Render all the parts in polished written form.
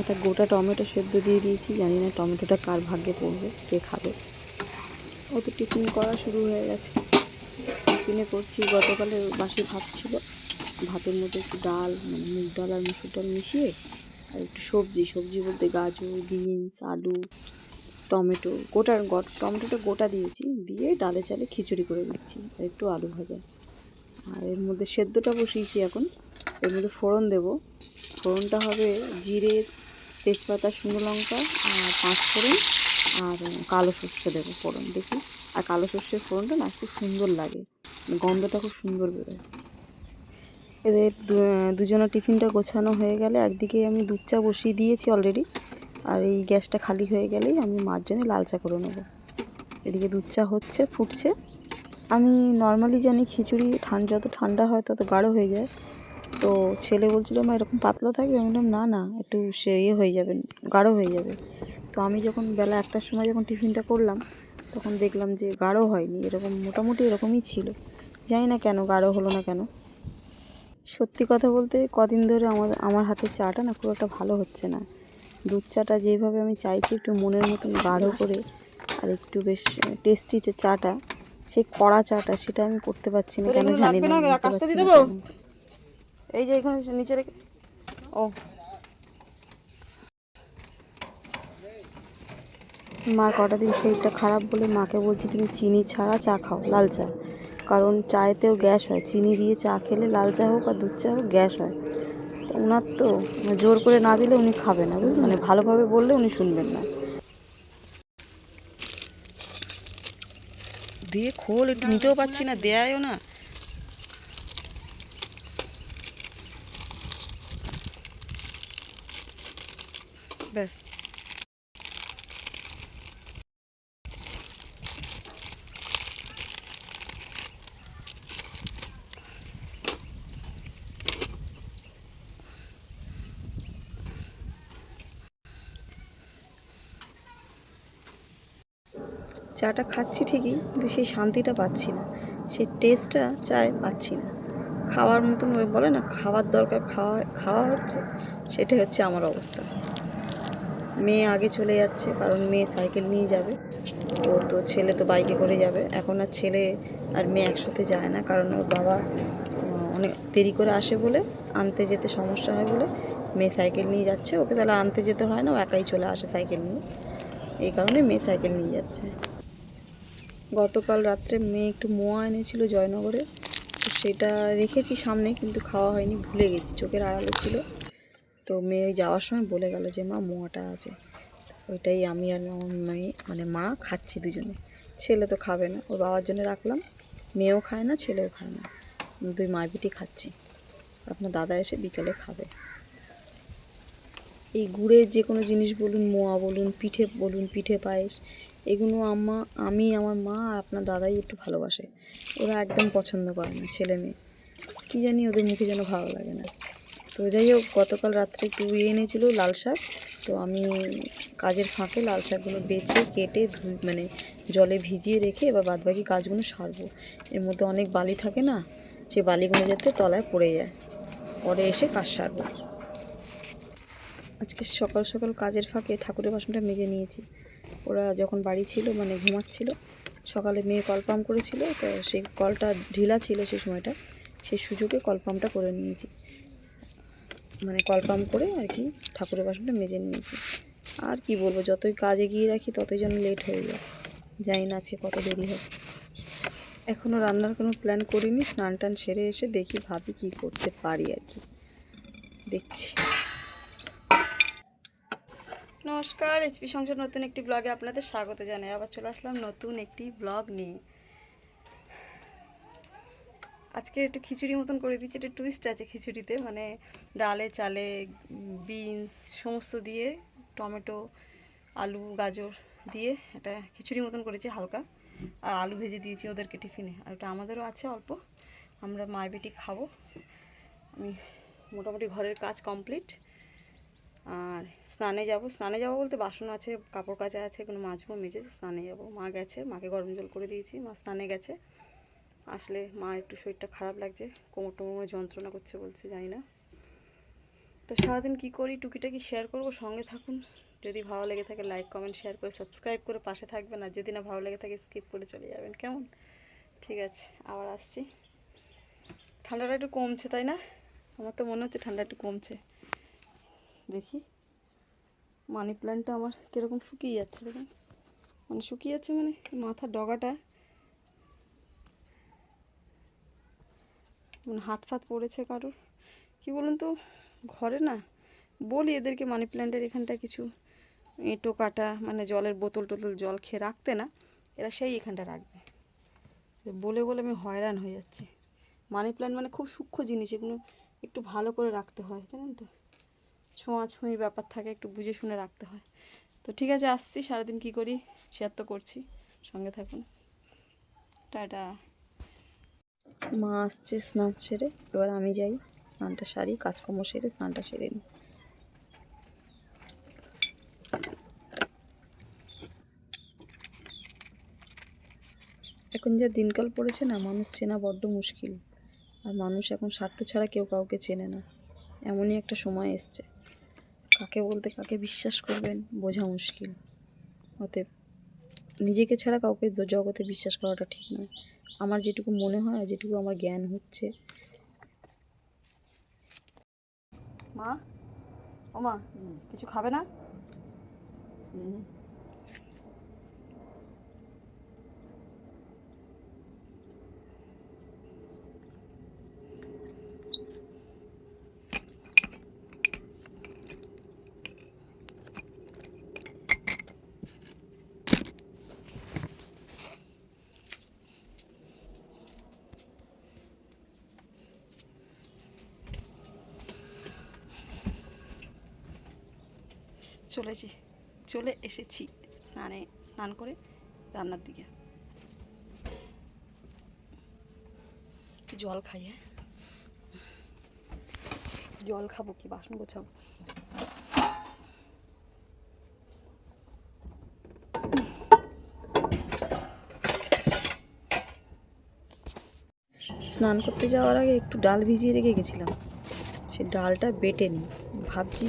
একটা গোটা টমেটো সেদ্ধ দিয়ে দিয়েছি, জানি না টমেটোটা কার ভাগ্যে পড়বে, কে খাবে। ও তো টিফিন করা শুরু হয়ে গেছে। টিফিনে করছি গতকালের বাসি ভাত ছিল, ভাতের মধ্যে একটু ডাল মানে মুগ ডাল আর মুসুর ডাল মিশিয়ে আর একটু সবজি বলতে গাজর, বিনস, আলু, টমেটো টমেটোটা গোটা দিয়েছি, দিয়ে ডালে চালে খিচুড়ি করে দিচ্ছি আর একটু আলু ভাজা। আর এর মধ্যে সেদ্ধটা বসিয়েছি এখন। এর মধ্যে ফোড়ন দেব। ফোড়নটা হবে জিরে, তেজপাতা, শুকনো লঙ্কা আর 5 ফোড়ন আর কালো সর্ষে দেবো ফোড়ন দেখি। আর কালো সর্ষের ফোড়নটা না খুব সুন্দর লাগে, গন্ধটা খুব সুন্দর বেরোয়। এদের দুজনের টিফিনটা গোছানো হয়ে গেলে একদিকে আমি দুধ চা বসিয়ে দিয়েছি অলরেডি, আর এই গ্যাসটা খালি হয়ে গেলেই আমি মার জন্য লাল চা করে নেবো। এদিকে দুধ চা হচ্ছে, ফুটছে। আমি নর্মালি জানি খিচুড়ি যত ঠান্ডা হয় তত গাঢ় হয়ে যায়। তো ছেলে বলছিল মা এরকম পাতলা থাকবে, আমি বললাম না না, একটু সে হয়ে যাবে, গাঢ় হয়ে যাবে। তো আমি যখন বেলা 1টার সময় যখন টিফিনটা করলাম তখন দেখলাম যে গাঢ় হয়নি, এরকম মোটামুটি এরকমই ছিল। জানি না কেন গাঢ় হলো না কেন। সত্যি কথা বলতে কদিন ধরে আমার হাতের চাটা না খুব একটা ভালো হচ্ছে না। দুধ চাটা যেভাবে আমি চাইছি একটু মনের মতন গাঢ় করে আর একটু বেশ টেস্টি চাটা, সেই কড়া চাটা সেটা আমি করতে পারছি না, কেন জানি না, বুঝতে পারছি না কেন। এই যে এখানে নিচে রেখে ও মার কটা দিন শরীরটা খারাপ বলে মাকে বলছি তুমি চিনি ছাড়া চা খাও, লাল চা, কারণ চায়েতেও গ্যাস হয়, চিনি দিয়ে চা খেলে লাল চা হোক আর দুধ চা হোক গ্যাস হয়। তো ওনার তো জোর করে না দিলে উনি খাবে না, বুঝলেন, মানে ভালোভাবে বললে উনি শুনবেন না। দিয়ে খোল একটু নিতেও পাচ্ছি না, দেয়ায়ও না। ব্যাস চাটা খাচ্ছি ঠিকই, কিন্তু সেই শান্তিটা পাচ্ছি না, সেই টেস্টটা চায় পাচ্ছি না। খাওয়ার মতন ওই বলে না খাওয়ার দরকার, খাওয়া হচ্ছে, সেটাই হচ্ছে আমার অবস্থা। মেয়ে আগে চলে যাচ্ছে, কারণ মেয়ে সাইকেল নিয়ে যাবে, ওর তো ছেলে তো বাইকে করে যাবে। এখন আর ছেলে আর মেয়ে একসাথে যায় না, কারণ ওর বাবা অনেক দেরি করে আসে বলে, আনতে যেতে সমস্যা হয় বলে মেয়ে সাইকেল নিয়ে যাচ্ছে। ওকে তাহলে আনতে যেতে হয় না, ও একাই চলে আসে সাইকেল নিয়ে, এই কারণে মেয়ে সাইকেল নিয়ে যাচ্ছে। গতকাল রাত্রে মেয়ে একটু মোয়া এনেছিল জয়নগরে, তো সেটা রেখেছি সামনে, কিন্তু খাওয়া হয়নি, ভুলে গেছি, চোখের আড়ালে ছিল। তো মেয়ে যাওয়ার সময় বলে গেল যে মা মোয়াটা আছে। ওইটাই আমি আর আমার মেয়ে মানে মা খাচ্ছি দুজনে। ছেলে তো খাবে না, ওর বাবার জন্য রাখলাম, মেয়েও খায় না ছেলেও খায় না, দুই মা বেটি খাচ্ছি। আপনার দাদা এসে বিকেলে খাবে। এই গুড়ের যে কোনো জিনিস বলুন, মোয়া বলুন, পিঠে বলুন, পিঠে পায়েস, এগুলো আমি আমার মা আর আপনার দাদাই একটু ভালোবাসে, ওরা একদম পছন্দ করে না ছেলে মেয়ে, কী জানি ওদের মুখে যেন ভালো লাগে না। তো যাই হোক, গতকাল রাত্রে একটু এনেছিল লাল শাক, তো আমি কাজের ফাঁকে লাল শাকগুলো বেছে কেটে মানে জলে ভিজিয়ে রেখে এবার বাদবাকি কাজগুলো সারবো। এর মধ্যে অনেক বালি থাকে না, সেই বালিগুলো যাতে তলায় পড়ে যায়, পরে এসে কাজ সারবো। আজকে সকাল সকাল কাজের ফাঁকে ঠাকুরের বাসনটা মেজে নিয়েছি। ওরা যখন বাড়ি ছিল মানে ঘুমাচ্ছিল, সকালে মেয়ে কল পাম্প করেছিল, তো সেই কলটা ঢিলা ছিল সেই সময়টা, সেই সুযোগে কল পাম্পটা করে নিয়েছি, মানে কল পাম্প করে আর কি ঠাকুরের বাসনটা মেজে নিয়েছি। আর কি বলবো, যতই কাজ এগিয়ে রাখি ততই যেন লেট হয়ে যায়, জানি না আজকে কত দেরি হবে। এখনও রান্নার কোনো প্ল্যান করিনি, স্নান টান সেরে এসে দেখি ভাবি কী করতে পারি আর কি, দেখছি। নমস্কার, এসপি সংসার নতুন একটি ব্লগে আপনাদের স্বাগত জানাই। আবার চলে আসলাম নতুন একটি ব্লগ নিয়ে। আজকে একটু খিচুড়ি মতন করে দিচ্ছি, একটু টুইস্ট আছে খিচুড়িতে, মানে ডালে চালে বিনস সমস্ত দিয়ে, টমেটো, আলু, গাজর দিয়ে এটা খিচুড়ি মতন করেছি হালকা, আর আলু ভেজে দিয়েছি ওদেরকে টিফিনে, আর ওটা আমাদেরও আছে অল্প, আমরা মায় বেটি খাবো। আমি মোটামুটি ঘরের কাজ কমপ্লিট, আর স্নানে যাব বলতে বাসন আছে, কাপড় কাচা আছে, কোনো মাজবো, মেজে স্নানে যাব। মা গেছে, মাকে গরম জল করে দিয়েছি, মা স্নানে গেছে। আসলে মা একটু শরীরটা খারাপ লাগছে, কোমর টোমর যন্ত্রণা করছে বলছে, জানি না। তো সারাদিন কী করি টুকিটাকি শেয়ার করবো, সঙ্গে থাকুন। যদি ভালো লেগে থাকে লাইক কমেন্ট শেয়ার করে সাবস্ক্রাইব করে পাশে থাকবেন, আর যদি না ভালো লেগে থাকে স্কিপ করে চলে যাবেন, কেমন? ঠিক আছে, আবার আসছি। ঠান্ডাটা একটু কমছে তাই না? আমার তো মনে হচ্ছে ঠান্ডা একটু কমছে। দেখি মানি প্ল্যান্টটা আমার কীরকম শুকিয়ে যাচ্ছে, দেখুন। মানে শুকিয়ে যাচ্ছে মানে মাথার ডগাটা মানে হাত ফাত পড়েছে কারোর। কি বলুন তো, ঘরে না বলি এদেরকে মানি প্ল্যান্টের এখানটা কিছু এঁটো কাটা, মানে জলের বোতল টোতল জল খেয়ে রাখতে না, এরা সেই এখানটা রাখবে। বলে বলে আমি হয়রান হয়ে যাচ্ছি। মানি প্ল্যান্ট মানে খুব সূক্ষ্ম জিনিস, এগুলো একটু ভালো করে রাখতে হয়, জানেন তো, ছোঁয়াছুঁয়ি ব্যাপার থাকে, একটু বুঝে শুনে রাখতে হয়। তো ঠিক আছে, আসছি। সারাদিন কী করি শেয়ার তো করছি, সঙ্গে থাকুন। টাটা। মা আসছে স্নান সেরে, এবার আমি যাই স্নানটা সারি, কাজকর্ম সেরে স্নানটা সেরে নিই। এখন যা দিনকাল পড়েছে না, মানুষ চেনা বড্ড মুশকিল। আর মানুষ এখন স্বার্থ ছাড়া কেউ কাউকে চেনে না, এমনই একটা সময় এসছে। কাকে বলতে কাকে বিশ্বাস করবেন বোঝা মুশকিল। অতএব নিজেকে ছাড়া কাউকে জগতে বিশ্বাস করাটা ঠিক নয়। আমার যেটুকু মনে হয়, যেটুকু আমার জ্ঞান হচ্ছে। মা, ও মা, কিছু খাবে না? চলে এসেছি স্নান করে রান্নার দিকে। জল খাই, হ্যাঁ জল খাবো, কি বাসন গোছাবো। স্নান করতে যাওয়ার আগে একটু ডাল ভিজিয়ে রেখে গেছিলাম, সে ডালটা বেটে নিই। ভাবছি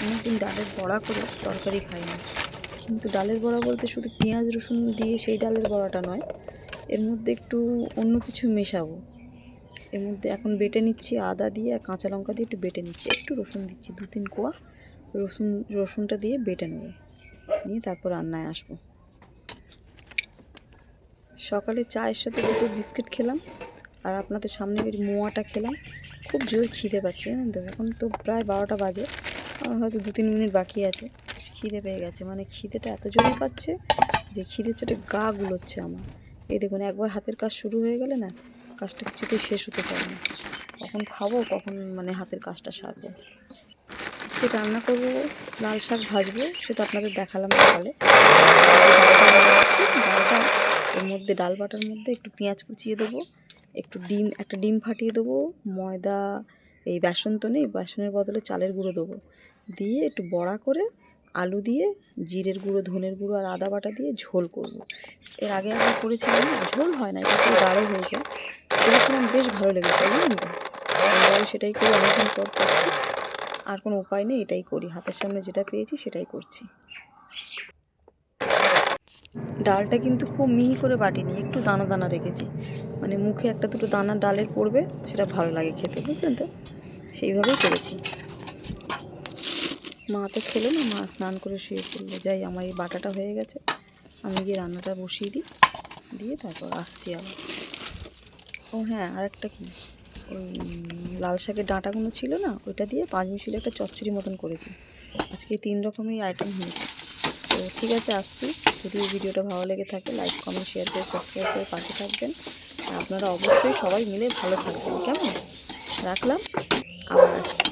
অনেকদিন ডালের বড়া করে তরকারি খাই না, কিন্তু ডালের বড়া বলতে শুধু পেঁয়াজ রসুন দিয়ে সেই ডালের বড়াটা নয়, এর মধ্যে একটু অন্য কিছু মেশাবো। এর মধ্যে এখন বেটে নিচ্ছি, আদা দিয়ে আর কাঁচা লঙ্কা দিয়ে একটু বেটে নিচ্ছি, একটু রসুন দিচ্ছি, 2-3 কোয়া রসুনটা দিয়ে বেটে নেব, নিয়ে তারপর রান্নায় আসবো। সকালে চায়ের সাথে 2টো বিস্কিট খেলাম, আর আপনাদের সামনে ওই মোয়াটা খেলাম। খুব জোর খিদে পাচ্ছে, জানেন তো। এখন তো প্রায় 12টা বাজে, হয়তো 2-3 মিনিট বাকি আছে। খিদে পেয়ে গেছে, মানে খিদেটা এত জোরে পাচ্ছে যে খিদে চোটে গা গুলোচ্ছে আমার। এই দেখুন, একবার হাতের কাজ শুরু হয়ে গেলে না, কাজটা কিছুতেই শেষ হতে পারে না। কখন খাবো, কখন মানে হাতের কাজটা সারবো। আজকে রান্না করবো, লাল শাক ভাজবো, সেটা আপনাদের দেখালাম সকালে। ডালটা এর মধ্যে, ডাল বাটার মধ্যে একটু পেঁয়াজ কুচিয়ে দেবো, একটু একটা ডিম ফাটিয়ে দেবো, ময়দা, এই বেসন তো নেই, বেসনের বদলে চালের গুঁড়ো দেবো, দিয়ে একটু বড়া করে আলু দিয়ে জিরের গুঁড়ো, ধনের গুঁড়ো আর আদা বাটা দিয়ে ঝোল করব। এর আগে একবার করেছিলাম, ঝোল হয় না, এটা পুরো গাঢ় হয়ে যায়। করেছিলাম, বেশ ভালো লেগেছে, বুঝলেন তো। এবারে সেটাই করি, অনেকদিন পর করছি, আর কোনো উপায় নেই, এটাই করি। হাতের সামনে যেটা পেয়েছি সেটাই করছি। ডালটা কিন্তু খুব মিহি করে বাটিনি, একটু দানা দানা রেখেছি, মানে মুখে 1-2 দানা ডালের পড়বে, সেটা ভালো লাগে খেতে, বুঝলেন তো। সেইভাবেই করেছি। মা তো খেলো না, মা স্নান করে শুয়ে পড়লো। যাই, আমার এই বাটাটা হয়ে গেছে, আমি গিয়ে রান্নাটা বসিয়ে দিই, দিয়ে তারপর আসছি আবার। ও হ্যাঁ, আরেকটা কি, ওই লাল শাকের ডাঁটাগুলো ছিল না, ওইটা দিয়ে 5 মিশিয়ে একটা চচ্চড়ি মতন করেছি। আজকে 3 রকমই আইটেম হয়েছে। তো ঠিক আছে, আসছি। যদি এই ভিডিওটা ভালো লেগে থাকে লাইক কমেন্ট শেয়ার করে সাবস্ক্রাইব করে পাশে থাকবেন, আর আপনারা অবশ্যই সবাই মিলে ভালো থাকবেন, কেমন? রাখলাম, আবার আসছি।